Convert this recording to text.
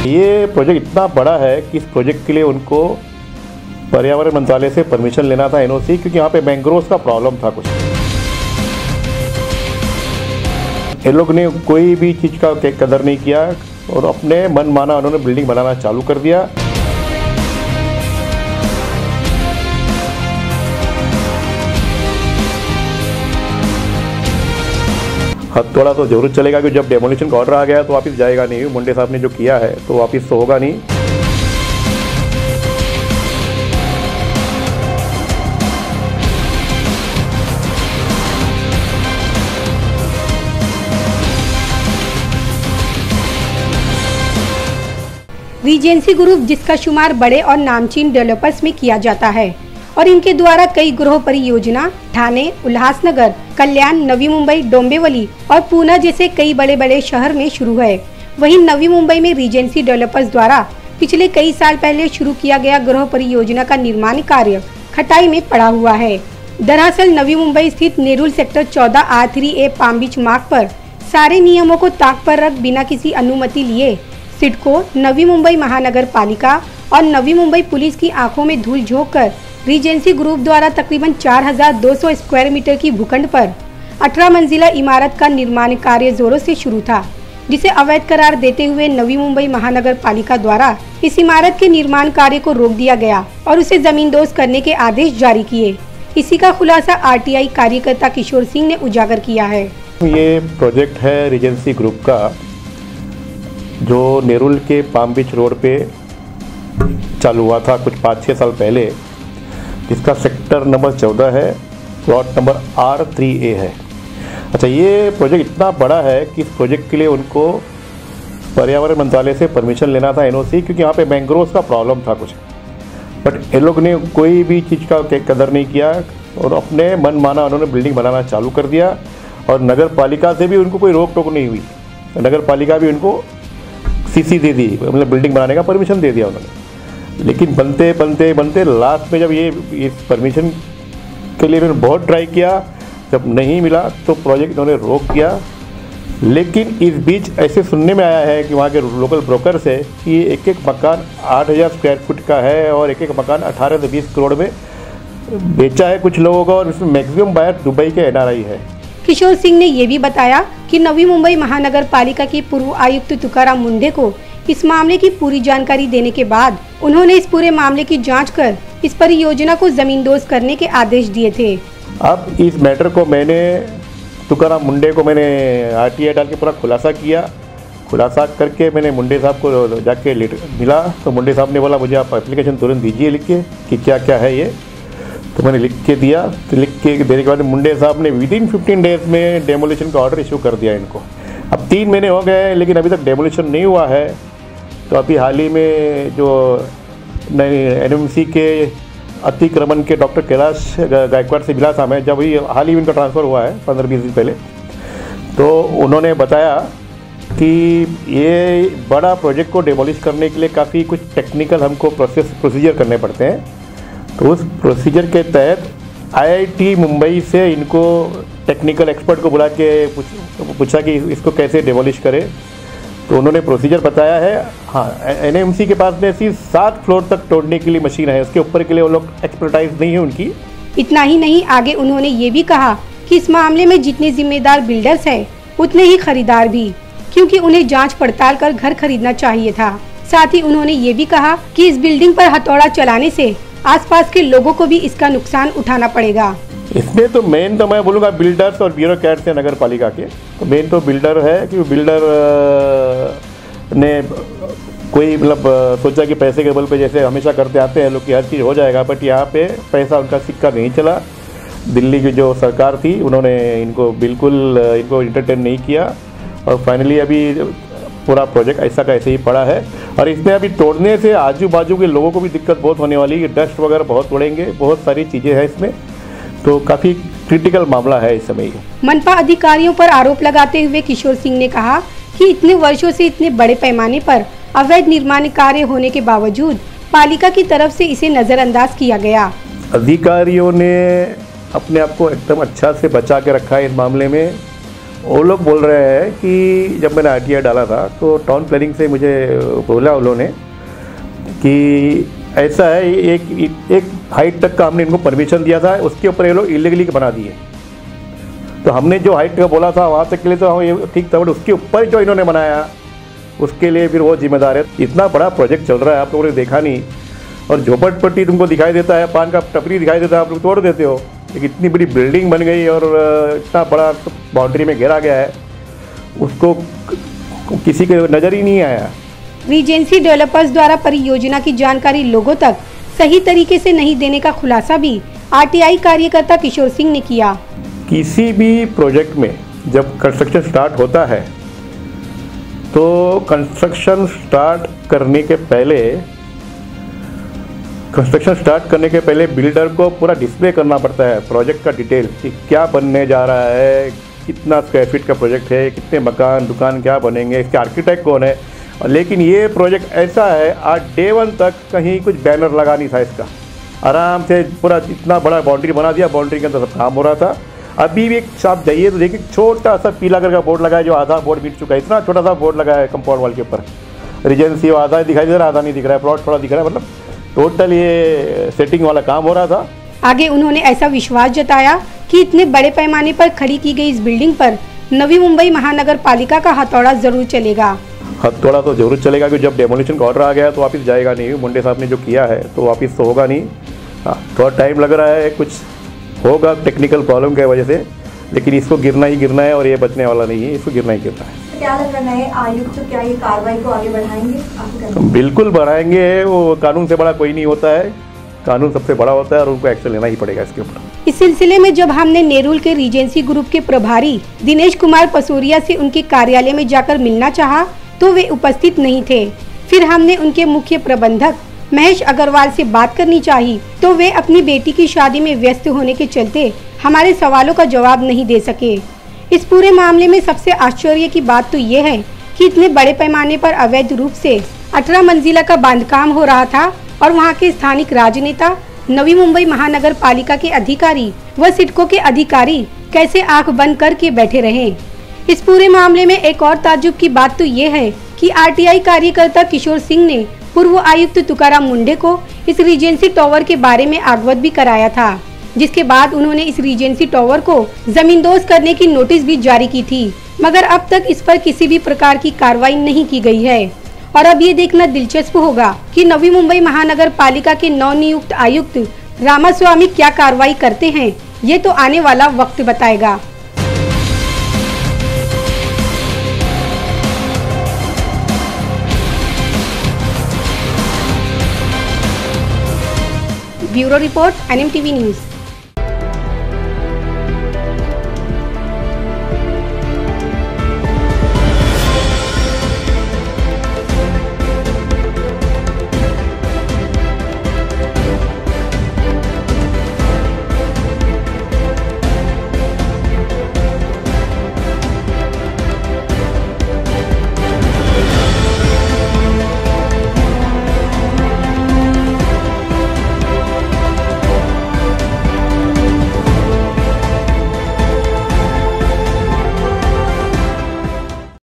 ये प्रोजेक्ट इतना बड़ा है कि इस प्रोजेक्ट के लिए उनको पर्यावरण मंत्रालय से परमिशन लेना था, एनओसी, क्योंकि यहाँ पे मैंग्रोव्स का प्रॉब्लम था कुछ। ये लोग ने कोई भी चीज़ का कदर नहीं किया और अपने मन माना उन्होंने बिल्डिंग बनाना चालू कर दिया। हथौड़ा तो जरूर चलेगा कि जब डेमोलिशन का ऑर्डर आ गया तो वापस जाएगा नहीं। मुंडे साहब ने जो किया है तो वापस तो होगा नहीं। रीजेंसी ग्रुप, जिसका शुमार बड़े और नामचीन डेवलपर्स में किया जाता है और इनके द्वारा कई गृह परियोजना ठाणे, उल्हासनगर, कल्याण, नवी मुंबई, डोंबिवली और पूना जैसे कई बड़े बड़े शहर में शुरू है। वहीं नवी मुंबई में रीजेंसी डेवलपर्स द्वारा पिछले कई साल पहले शुरू किया गया गृह परियोजना का निर्माण कार्य खटाई में पड़ा हुआ है। दरअसल नवी मुंबई स्थित नेरुल सेक्टर 14 R3A पाम बीच मार्ग पर सारे नियमों को ताक पर रख बिना किसी अनुमति लिए सिडको, नवी मुंबई महानगर पालिका और नवी मुंबई पुलिस की आंखों में धूल झोंक कर रीजेंसी ग्रुप द्वारा तकरीबन 4200 स्क्वायर मीटर की भूखंड पर 18 मंजिला इमारत का निर्माण कार्य जोरों से शुरू था, जिसे अवैध करार देते हुए नवी मुंबई महानगर पालिका द्वारा इस इमारत के निर्माण कार्य को रोक दिया गया और उसे जमींदोज करने के आदेश जारी किए। इसी का खुलासा RTI कार्यकर्ता किशोर सिंह ने उजागर किया है। ये प्रोजेक्ट है रीजेंसी ग्रुप का, जो नेरुल के पाम बीच रोड पे चालू हुआ था कुछ 5-6 साल पहले, जिसका सेक्टर नंबर 14 है, प्लॉट नंबर R3A है। अच्छा, ये प्रोजेक्ट इतना बड़ा है कि इस प्रोजेक्ट के लिए उनको पर्यावरण मंत्रालय से परमिशन लेना था, एनओसी, क्योंकि यहाँ पे मैंग्रोव्स का प्रॉब्लम था कुछ। बट ये लोग ने कोई भी चीज़ का कदर नहीं किया और अपने मन माना उन्होंने बिल्डिंग बनाना चालू कर दिया और नगर पालिका से भी उनको कोई रोक टोक नहीं हुई। नगर पालिका भी उनको CC दे दी, मतलब बिल्डिंग बनाने का परमिशन दे दिया उन्होंने। लेकिन बनते बनते बनते लास्ट में जब ये इस परमिशन के लिए उन्होंने बहुत ट्राई किया, जब नहीं मिला तो प्रोजेक्ट इन्होंने रोक दिया। लेकिन इस बीच ऐसे सुनने में आया है कि वहाँ के लोकल ब्रोकर से कि एक एक मकान 8000 स्क्वायर फुट का है और एक एक मकान 18 से 20 करोड़ में बेचा है कुछ लोगों का, और इसमें मैक्सिमम बायर दुबई के NRI है। किशोर सिंह ने ये भी बताया कि नवी मुंबई महानगर पालिका के पूर्व आयुक्त तुकाराम मुंडे को इस मामले की पूरी जानकारी देने के बाद उन्होंने इस पूरे मामले की जांच कर इस परियोजना को जमींदोज करने के आदेश दिए थे। अब इस मैटर को मैंने तुकाराम मुंडे को मैंने RTI डाल के पूरा खुलासा किया। खुलासा करके मैंने मुंडे साहब को जाके मिला तो मुंडे साहब ने बोला, मुझे आप एप्लीकेशन तुरंत दीजिए लिख के कि क्या क्या है ये। तो मैंने लिख के दिया। तो लिख के देने के बाद मुंडे साहब ने विदिन 15 डेज में डेमोलिशन का ऑर्डर इशू कर दिया इनको। अब 3 महीने हो गए लेकिन अभी तक डेमोलिशन नहीं हुआ है। तो अभी हाल ही में जो NMC के अतिक्रमण के डॉक्टर कैलाश गायकवाड़ से मिला था मैं, जब हाल ही में इनका ट्रांसफ़र हुआ है 15-20 दिन पहले, तो उन्होंने बताया कि ये बड़ा प्रोजेक्ट को डेमोलिश करने के लिए काफ़ी कुछ टेक्निकल हमको प्रोसीजर करने पड़ते हैं। तो उस प्रोसीजर के तहत IIT मुंबई से इनको टेक्निकल एक्सपर्ट को बुला के पूछा कि इसको कैसे डेमोलिश करें। तो उन्होंने प्रोसीजर बताया है। हाँ, NMC के पास में सिर्फ 7 फ्लोर तक तोड़ने के लिए मशीन है, उसके ऊपर के लिए वो लोग एक्सपर्टाइज नहीं है उनकी। इतना ही नहीं, आगे उन्होंने ये भी कहा कि इस मामले में जितने जिम्मेदार बिल्डर्स हैं उतने ही खरीदार भी, क्योंकि उन्हें जांच पड़ताल कर घर खरीदना चाहिए था। साथ ही उन्होंने ये भी कहा कि इस बिल्डिंग पर हथौड़ा चलाने से आसपास के लोगों को भी इसका नुकसान उठाना पड़ेगा। इसमें तो मेन तो मैं बोलूँगा बिल्डर्स और ब्यूरोक्रेट्स हैं नगर पालिका के। तो मेन तो बिल्डर है कि बिल्डर ने कोई मतलब सोचा कि पैसे के बल पे जैसे हमेशा करते आते हैं लोग कि हर चीज़ हो जाएगा, बट यहाँ पे पैसा उनका सिक्का नहीं चला। दिल्ली की जो सरकार थी उन्होंने इनको बिल्कुल इनको इंटरटेन नहीं किया और फाइनली अभी पूरा प्रोजेक्ट ऐसा का ऐसे ही पड़ा है। और इसमें अभी तोड़ने से आजू बाजू के लोगों को भी दिक्कत बहुत होने वाली है, डस्ट वगैरह बहुत उड़ेंगे, बहुत सारी चीज़ें हैं इसमें। तो काफ़ी क्रिटिकल मामला है इस समय। मनपा अधिकारियों पर आरोप लगाते हुए किशोर सिंह ने कहा कि इतने वर्षों से इतने बड़े पैमाने पर अवैध निर्माण कार्य होने के बावजूद पालिका की तरफ से इसे नजरअंदाज किया गया। अधिकारियों ने अपने आप को एकदम अच्छा से बचा के रखा है इस मामले में वो लोग बोल रहे हैं कि जब मैंने आरटीआई डाला था तो टाउन प्लानिंग से मुझे बोला उन्होंने कि ऐसा है, एक हाइट तक का हमने इनको परमिशन दिया था, उसके ऊपर ये लोग इलीगली बना दिए। तो हमने जो हाइट का बोला था वहाँ तक के लिए तो हम ये ठीक था, बट उसके ऊपर जो इन्होंने बनाया उसके लिए फिर वो जिम्मेदार है। इतना बड़ा प्रोजेक्ट चल रहा है, आप लोगों ने देखा नहीं, और झोपड़पट्टी तुमको दिखाई देता है, पान का टपरी दिखाई देता है, आप लोग तोड़ देते हो। एक इतनी बड़ी बिल्डिंग बन गई और इतना बड़ा बाउंड्री में घेरा गया है, उसको किसी के नज़र ही नहीं आया। रीजेंसी डेवलपर्स द्वारा परियोजना की जानकारी लोगों तक सही तरीके से नहीं देने का खुलासा भी आरटीआई कार्यकर्ता किशोर सिंह ने किया। किसी भी प्रोजेक्ट में जब कंस्ट्रक्शन स्टार्ट होता है तो कंस्ट्रक्शन स्टार्ट करने के पहले बिल्डर को पूरा डिस्प्ले करना पड़ता है प्रोजेक्ट का डिटेल, कि क्या बनने जा रहा है, कितना स्क्वायर फीट का प्रोजेक्ट है, कितने मकान दुकान क्या बनेंगे, इसके आर्किटेक्ट कौन है। लेकिन ये प्रोजेक्ट ऐसा है, आज डे 1 तक कहीं कुछ बैनर लगा नहीं था इसका, आराम से पूरा इतना बड़ा बाउंड्री बना दिया, बाउंड्री के अंदर सब काम हो रहा था। अभी भी आप जाइए तो देखिए छोटा सा पीला कलर का बोर्ड लगा है, जो आधा बोर्ड मिट चुका है, इतना छोटा सा बोर्ड लगा है कंपाउंड वॉल के ऊपर। रीजेंसी आधा दिखाई दे रहा है, आधा नहीं दिख रहा है, प्लॉट थोड़ा दिख रहा है, मतलब टोटल ये सेटिंग वाला काम हो रहा था। आगे उन्होंने ऐसा विश्वास जताया कि इतने बड़े पैमाने पर खड़ी की गई इस बिल्डिंग पर नवी मुंबई महानगर पालिका का हथौड़ा जरूर चलेगा। हथौड़ा तो जरूर चलेगा, क्योंकि जब डेमोलिशन का ऑर्डर आ गया तो वापस जाएगा नहीं। मुंडे साहब ने जो किया है तो वापस तो होगा नहीं। हाँ, थोड़ा टाइम लग रहा है, कुछ होगा टेक्निकल प्रॉब्लम की वजह से, लेकिन इसको गिरना ही गिरना है और ये बचने वाला नहीं है, इसको गिरना ही गिरना है। क्या लग रहा है आयुक्त क्या ये कार्रवाई को आगे बढ़ाएंगे? बिल्कुल बढ़ाएंगे, वो कानून से बड़ा कोई नहीं होता है, कानून सबसे बड़ा होता है और उनको एक्शन लेना ही पड़ेगा इसके ऊपर। इस सिलसिले में जब हमने नेरुल के रीजेंसी ग्रुप के प्रभारी दिनेश कुमार पसोरिया से उनके कार्यालय में जाकर मिलना चाहा तो वे उपस्थित नहीं थे। फिर हमने उनके मुख्य प्रबंधक महेश अग्रवाल से बात करनी चाहिए तो वे अपनी बेटी की शादी में व्यस्त होने के चलते हमारे सवालों का जवाब नहीं दे सके। इस पूरे मामले में सबसे आश्चर्य की बात तो ये है कि इतने बड़े पैमाने पर अवैध रूप से 18 मंजिला का बांधकाम हो रहा था और वहां के स्थानिक राजनेता, नवी मुंबई महानगर पालिका के अधिकारी व सिडको के अधिकारी कैसे आंख बंद करके बैठे रहे। इस पूरे मामले में एक और ताज्जुब की बात तो ये है कि आरटीआई कार्यकर्ता किशोर सिंह ने पूर्व आयुक्त तुकाराम मुंडे को इस रीजेंसी टावर के बारे में अवगत भी कराया था, जिसके बाद उन्होंने इस रीजेंसी टावर को जमींदोज करने की नोटिस भी जारी की थी, मगर अब तक इस पर किसी भी प्रकार की कार्रवाई नहीं की गई है। और अब ये देखना दिलचस्प होगा कि नवी मुंबई महानगर पालिका के नवनियुक्त आयुक्त रामास्वामी क्या कार्रवाई करते हैं, ये तो आने वाला वक्त बताएगा। Bureau report NMTV news.